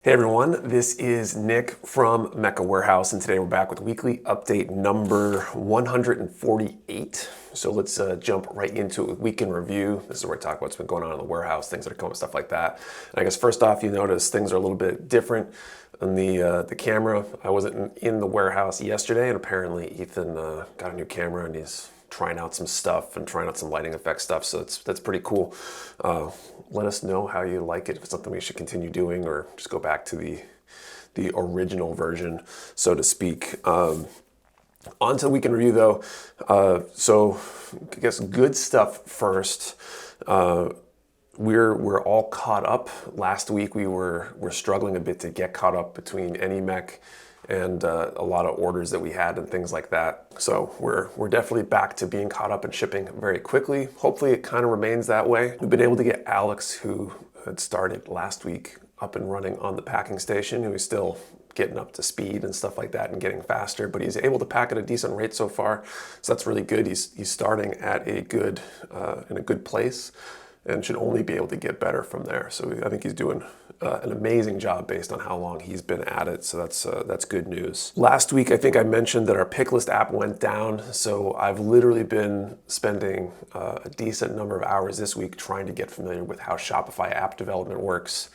Hey everyone, this is Nick from Mecca Warehouse, and today we're back with weekly update number 148. So let's jump right into a week in review. This is where I talk about what's been going on in the warehouse, things that are coming, stuff like that. And I guess first off, you notice things are a little bit different on the camera. I wasn't in the warehouse yesterday, and apparently Ethan got a new camera and he's trying out some stuff and trying out some lighting effect stuff, so that's pretty cool. Let us know how you like it, if it's something we should continue doing or just go back to the original version, so to speak. On to the week in review though. So I guess good stuff first. We're all caught up. Last week we're struggling a bit to get caught up between NEMMEC and a lot of orders that we had and things like that. So we're definitely back to being caught up and shipping very quickly. Hopefully it kind of remains that way. We've been able to get Alex, who had started last week, up and running on the packing station, who is still getting up to speed and stuff like that and getting faster, but he's able to pack at a decent rate so far. So that's really good. He's starting at a good in a good place and should only be able to get better from there. So I think he's doing an amazing job based on how long he's been at it. So that's good news. Last week, I think I mentioned that our Picklist app went down. So I've literally been spending a decent number of hours this week trying to get familiar with how Shopify app development works.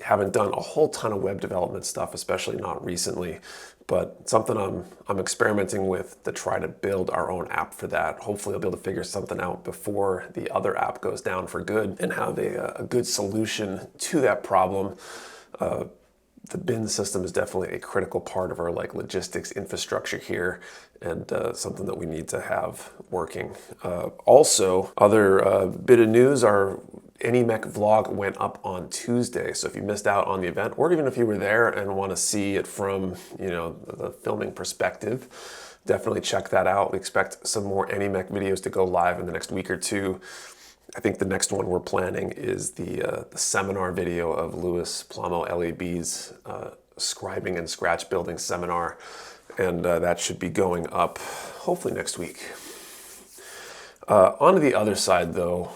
Haven't done a whole ton of web development stuff, especially not recently, but something I'm experimenting with to try to build our own app for that. Hopefully I'll be able to figure something out before the other app goes down for good and have a good solution to that problem. The bin system is definitely a critical part of our logistics infrastructure here, and something that we need to have working. Also, other bit of news, our NEMMEC Vlog went up on Tuesday. So if you missed out on the event, or even if you were there and want to see it from the filming perspective, definitely check that out. We expect some more NEMMEC videos to go live in the next week or two. I think the next one we're planning is the seminar video of Louis Plamo LAB's scribing and scratch building seminar, and that should be going up hopefully next week. On to the other side though,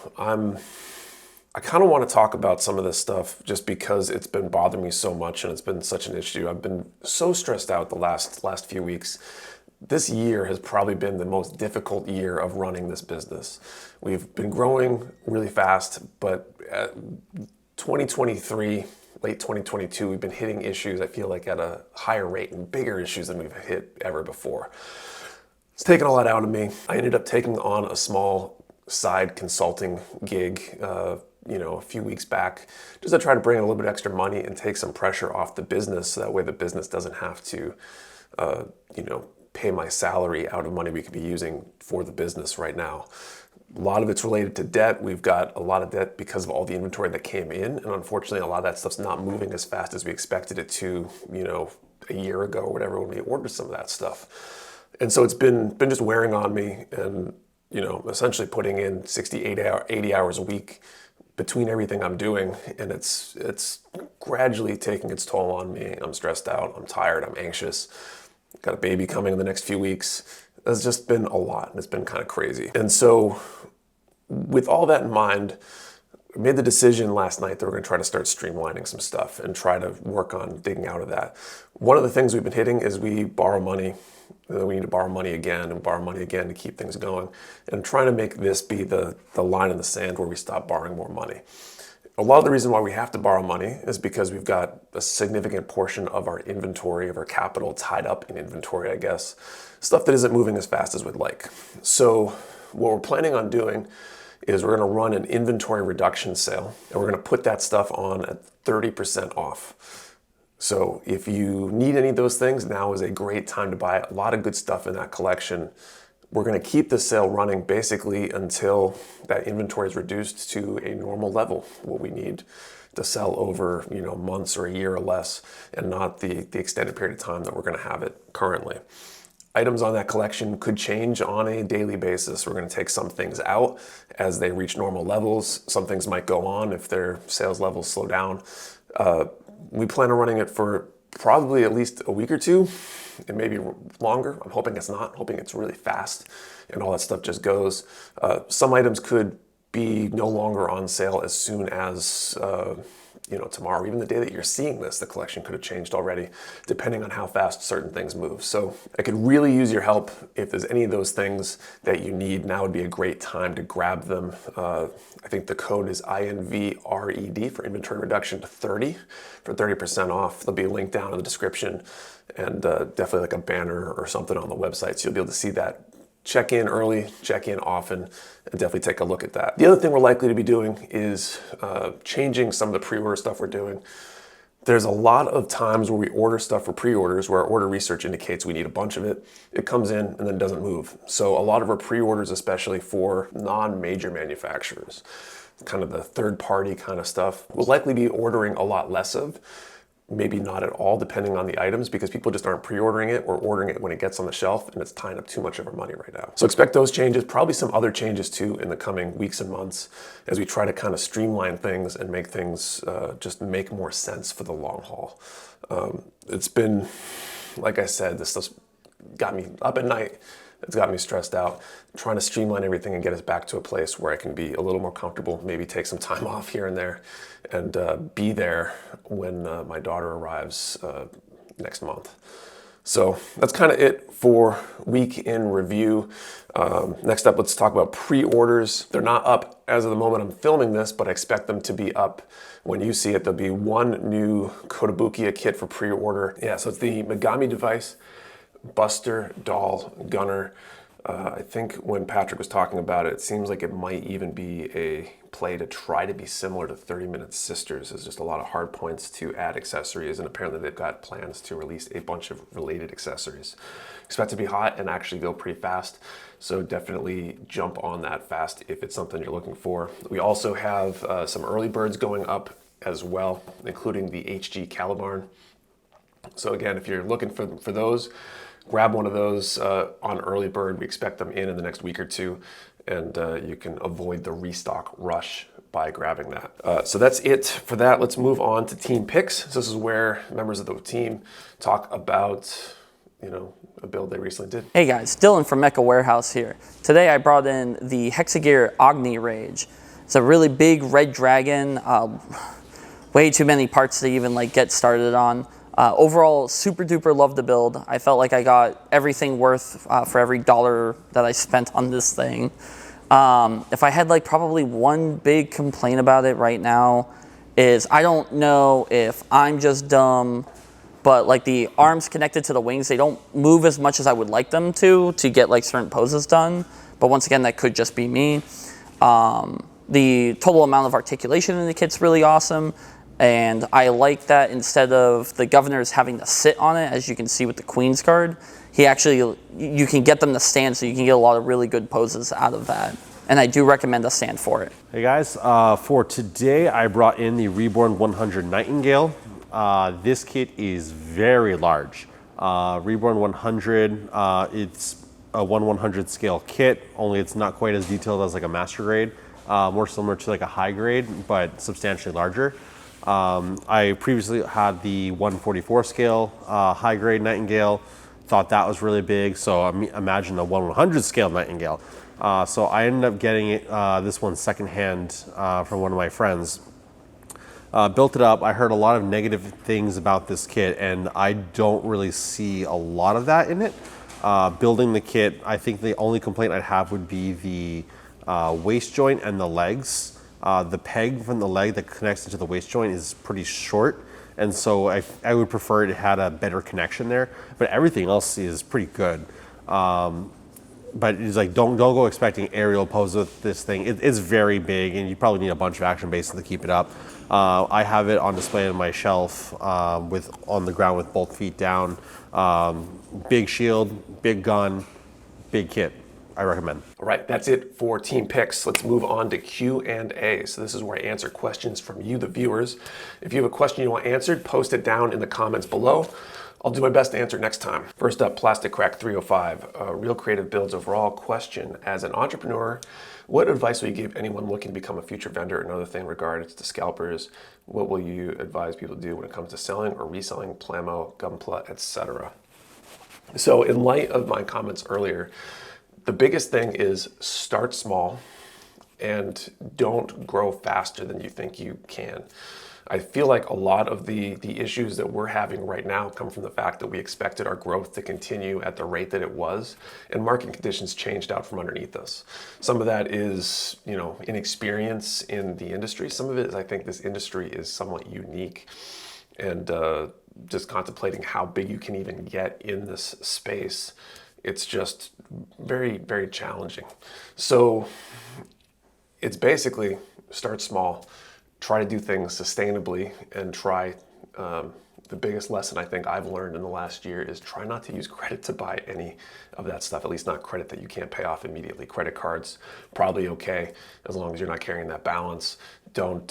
I kind of want to talk about some of this stuff just because it's been bothering me so much and it's been such an issue. I've been so stressed out the last few weeks. This year has probably been the most difficult year of running this business. We've been growing really fast, but 2023, late 2022, we've been hitting issues, I feel like, at a higher rate and bigger issues than we've hit ever before. It's taken a lot out of me. I ended up taking on a small side consulting gig a few weeks back, just to try to bring in a little bit extra money and take some pressure off the business, so that way the business doesn't have to pay my salary out of money we could be using for the business right now. A lot of it's related to debt. We've got a lot of debt because of all the inventory that came in, and unfortunately a lot of that stuff's not moving as fast as we expected it to, a year ago or whatever, when we ordered some of that stuff. And so it's been just wearing on me, and essentially putting in 60, 80 hours a week between everything I'm doing, and it's gradually taking its toll on me. I'm stressed out, I'm tired, I'm anxious. Got a baby coming in the next few weeks. It's just been a lot, and it's been kind of crazy. And so with all that in mind, I made the decision last night that we're going to try to start streamlining some stuff and try to work on digging out of that. One of the things we've been hitting is we borrow money, and then we need to borrow money again and borrow money again to keep things going. And I'm trying to make this be the line in the sand where we stop borrowing more money. A lot of the reason why we have to borrow money is because we've got a significant portion of our inventory, of our capital, tied up in inventory, I guess. Stuff that isn't moving as fast as we'd like. So what we're planning on doing is we're going to run an inventory reduction sale, and we're going to put that stuff on at 30% off. So if you need any of those things, now is a great time to buy a lot of good stuff in that collection. We're going to keep the sale running basically until that inventory is reduced to a normal level, what we need to sell over months or a year or less, and not the extended period of time that we're going to have it currently. Items on that collection could change on a daily basis. We're going to take some things out as they reach normal levels. Some things might go on if their sales levels slow down. We plan on running it for probably at least a week or two, and maybe longer. I'm hoping it's not. I'm hoping it's really fast and all that stuff just goes. Some items could be no longer on sale as soon as tomorrow, even the day that you're seeing this, the collection could have changed already, depending on how fast certain things move. So I could really use your help. If there's any of those things that you need, now would be a great time to grab them. I think the code is INVRED for inventory reduction to 30 for 30% off. There'll be a link down in the description, and definitely like a banner or something on the website, so you'll be able to see that. Check in early, check in often, and definitely take a look at that. The other thing we're likely to be doing is changing some of the pre-order stuff we're doing. There's a lot of times where we order stuff for pre-orders where our order research indicates we need a bunch of it. It comes in and then doesn't move. So a lot of our pre-orders, especially for non-major manufacturers, kind of the third-party kind of stuff, we'll likely be ordering a lot less of. Maybe not at all, depending on the items, because people just aren't pre-ordering it or ordering it when it gets on the shelf, and it's tying up too much of our money right now. So expect those changes, probably some other changes too in the coming weeks and months, as we try to kind of streamline things and make things just make more sense for the long haul. It's been, like I said, this stuff's got me up at night. It's got me stressed out, trying to streamline everything and get us back to a place where I can be a little more comfortable, maybe take some time off here and there, and be there when my daughter arrives next month. So that's kind of it for week in review. Next up, let's talk about pre-orders. They're not up as of the moment I'm filming this, but I expect them to be up when you see it. There'll be one new Kotobukiya kit for pre-order. Yeah, so it's the Megami device, Buster, Doll, Gunner. I think when Patrick was talking about it, it seems like it might even be a play to try to be similar to 30 Minute Sisters. There's just a lot of hard points to add accessories, and apparently they've got plans to release a bunch of related accessories. Expect to be hot and actually go pretty fast, so definitely jump on that fast if it's something you're looking for. We also have some early birds going up as well, including the HG Calibarn. So again, if you're looking for those, grab one of those on early bird. We expect them in the next week or two, and you can avoid the restock rush by grabbing that. So that's it for that. Let's move on to team picks. So this is where members of the team talk about, a build they recently did. Hey guys, Dylan from NEMMEC Warehouse here. Today I brought in the Hexagear Agni Rage. It's a really big red dragon, way too many parts to even get started on. Overall, super duper love the build. I felt like I got everything worth for every dollar that I spent on this thing. If I had probably one big complaint about it right now is I don't know if I'm just dumb, but the arms connected to the wings, they don't move as much as I would like them to get certain poses done. But once again, that could just be me. The total amount of articulation in the kit's really awesome. And I like that instead of the governors having to sit on it, as you can see with the Queen's card, you can get them to stand, so you can get a lot of really good poses out of that. And I do recommend a stand for it. Hey guys, for today I brought in the Reborn 100 Nightingale. This kit is very large. Reborn 100, it's a 1/100 scale kit, only it's not quite as detailed as a master grade. More similar to a high grade, but substantially larger. I previously had the 144 scale high grade Nightingale, thought that was really big, so imagine the 1/100 scale Nightingale. So I ended up getting this one secondhand from one of my friends. Built it up. I heard a lot of negative things about this kit, and I don't really see a lot of that in it. Building the kit, I think the only complaint I'd have would be the waist joint and the legs. The peg from the leg that connects into the waist joint is pretty short, and so I would prefer it had a better connection there. But everything else is pretty good. But it's don't go expecting aerial pose with this thing. It's very big, and you probably need a bunch of action bases to keep it up. I have it on display on my shelf on the ground with both feet down. Big shield, big gun, big kit. I recommend. All right, that's it for team picks. Let's move on to Q&A. So this is where I answer questions from you, the viewers. If you have a question you want answered, post it down in the comments below. I'll do my best to answer next time. First up, Plastic Crack 305, Real Creative Builds overall question. As an entrepreneur, what advice will you give anyone looking to become a future vendor? Another thing regards to scalpers, what will you advise people to do when it comes to selling or reselling Plamo, Gunpla, etc.? So in light of my comments earlier, the biggest thing is start small and don't grow faster than you think you can. I feel like a lot of the issues that we're having right now come from the fact that we expected our growth to continue at the rate that it was, and market conditions changed out from underneath us. Some of that is, inexperience in the industry. Some of it is, I think this industry is somewhat unique, and just contemplating how big you can even get in this space, it's just very, very challenging. So it's basically start small, try to do things sustainably, and try, the biggest lesson I think I've learned in the last year is try not to use credit to buy any of that stuff, at least not credit that you can't pay off immediately. Credit cards, probably okay, as long as you're not carrying that balance. Don't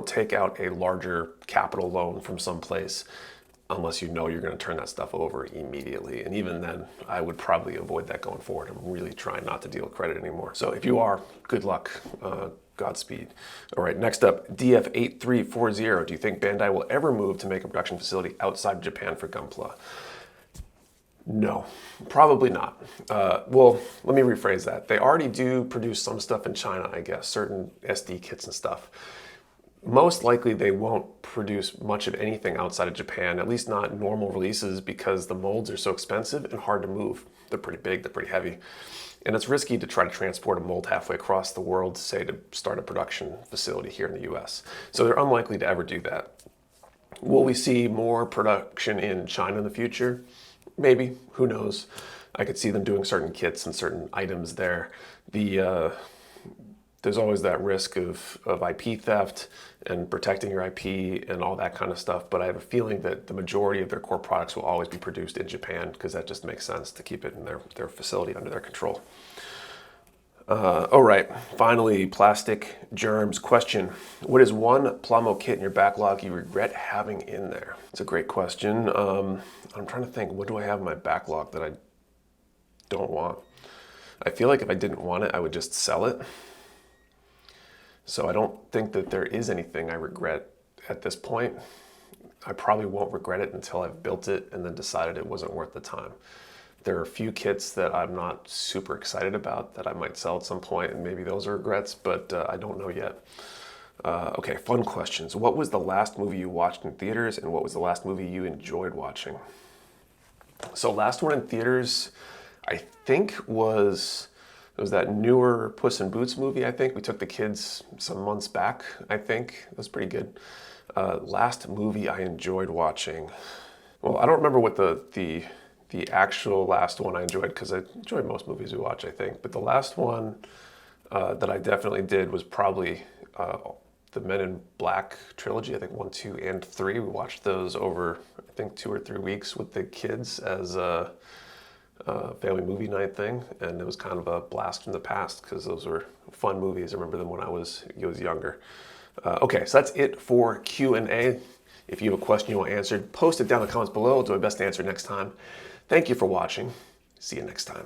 take out a larger capital loan from someplace unless you know you're going to turn that stuff over immediately. And even then, I would probably avoid that going forward. I'm really trying not to deal with credit anymore. So if you are, good luck. Godspeed. All right, next up, DF8340. Do you think Bandai will ever move to make a production facility outside of Japan for Gunpla? No, probably not. Well, let me rephrase that. They already do produce some stuff in China, I guess, certain SD kits and stuff. Most likely they won't produce much of anything outside of Japan, at least not normal releases, because the molds are so expensive and hard to move. They're pretty big, they're pretty heavy. And it's risky to try to transport a mold halfway across the world, say, to start a production facility here in the US. So they're unlikely to ever do that. Will we see more production in China in the future? Maybe, who knows? I could see them doing certain kits and certain items there. There's always that risk of IP theft and protecting your IP and all that kind of stuff, but I have a feeling that the majority of their core products will always be produced in Japan because that just makes sense to keep it in their facility under their control. All right, finally, plastic germs question. What is one Plamo kit in your backlog you regret having in there? It's a great question. I'm trying to think, what do I have in my backlog that I don't want? I feel like if I didn't want it, I would just sell it. So I don't think that there is anything I regret at this point. I probably won't regret it until I've built it and then decided it wasn't worth the time. There are a few kits that I'm not super excited about that I might sell at some point, and maybe those are regrets, but I don't know yet. Okay, fun questions. What was the last movie you watched in theaters, and what was the last movie you enjoyed watching? So last one in theaters, I think was that newer Puss in Boots movie, I think. We took the kids some months back, I think. It was pretty good. Last movie I enjoyed watching. Well, I don't remember what the actual last one I enjoyed, because I enjoyed most movies we watch, I think. But the last one that I definitely did was probably the Men in Black trilogy. I think 1, 2, and 3. We watched those over, I think, 2 or 3 weeks with the kids as a family movie night thing, and it was kind of a blast from the past because those were fun movies. I remember them when I was younger. Okay, so that's it for Q&A. If you have a question you want answered, post it down in the comments below. I'll do my best to answer next time. Thank you for watching. See you next time.